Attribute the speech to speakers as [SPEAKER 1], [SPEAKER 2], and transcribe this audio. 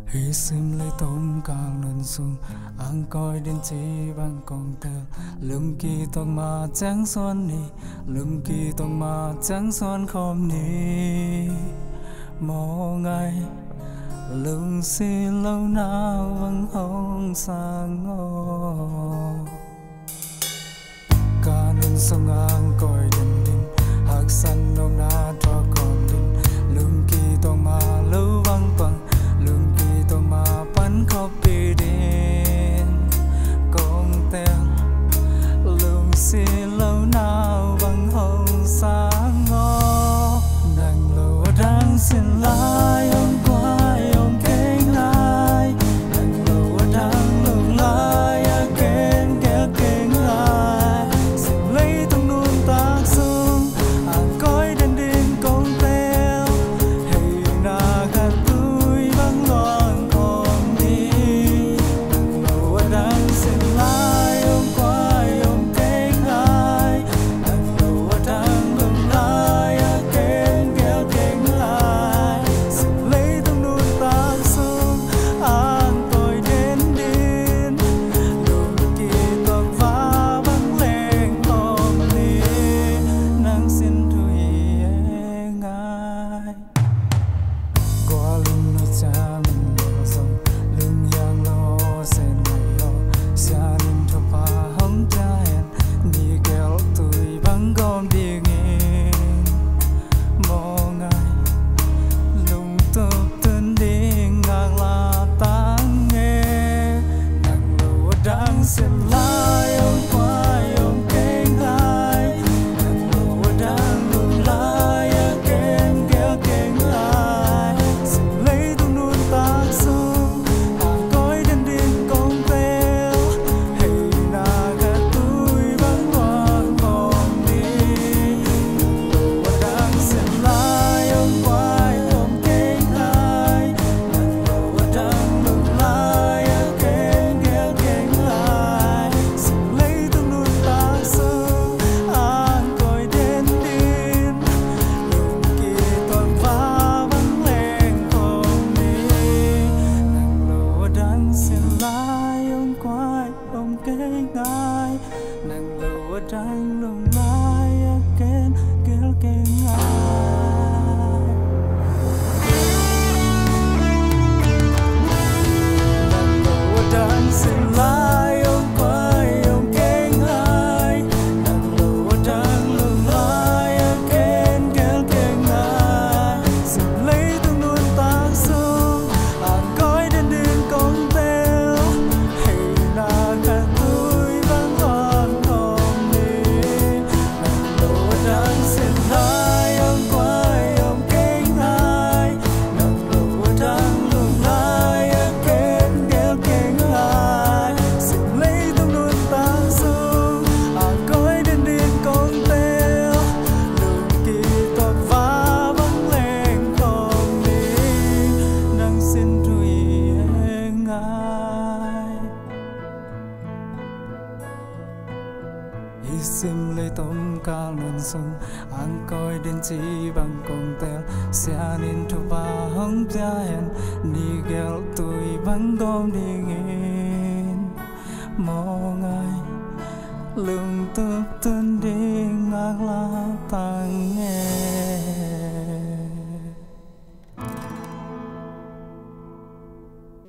[SPEAKER 1] Hy sinh lấy tôm càng lần sung ang coi đến chỉ bằng con tơ lưng kỳ tông mà trắng xoan nì lưng kỳ tông mà trắng xoan không nì mò ngày lưng xì lâu nào vẫn hồng sang ngô cả lần sông ang coi đến đến hạc san nôm na cho con đến lưng kỳ tông mà lâu vắng vắng lưng kỳ tông mà bắn copy đến con tèo lưng xì lâu nào vẫn hồng sáng ngô nàng lâu đang xin lại ông quay ông kênh lại nàng lâu đang lung lại kênh kéo kênh lại xin lấy tung nuôn tác sung anh coi đến đến con tèo hay na cả tôi vắng loạn còn đi nàng lâu đang xin lại ông quay ông kênh lại nàng lâu đang lung lại kênh kéo kênh lại xin lấy tung nuôn tác sung anh tôi đến đến lùng kỳ tóc vá vắng lên con đi nàng xin thôi ngài qua lưng nó cha mình lo sông lưng yang lo sen ngày ho xa nên thọ pa hông cha hẹn đi kéo tôi vắng con đi nghe mò ngày lùng tập tên đi ngang là tăng nghe nàng lâu đang xin lại ông quay ông kênh lại nàng lâu đang lùng lại kênh kéo kênh lại xin lấy tung nuôn tác sung à coi đến đến con tèo hay na cả tôi vắng loạn còn đi nàng lâu đang xin lại ông quay ông kênh lại nàng lâu đang lùng lại kênh kéo kênh lại xin lấy tung nuôn tác sung anh coi đến đến lùng kỳ toàn vá vắng lên con đi nàng lâu đang xin lại ông quay ông kênh lại nàng lâu đang lùng lại kênh kéo kênh lại nàng lâu đang xin lại ông quay ông kênh lại nàng lâu đang lùng lại kênh kéo kênh lại xin lấy tung nuôn tác sung anh coi đến đến con tèo hay na cả tôi vắng loạn còn đi nàng lâu đang xin lại ông quay ông kênh lại nàng lâu đang lùng lại kênh kéo kênh lại xin lấy tung nuôn tác sung anh coi đến đến con tèo lùng kỳ tóc vá vắng lên còn đi nàng xin thôi ngài hy sinh lấy tôm ca lần sông anh coi đến chỉ bằng con tèo xa nên thọ ba hông cha hẹn đi kéo tôi vắng con đi nghe mò ngày lưng tập tên đi ngang la tang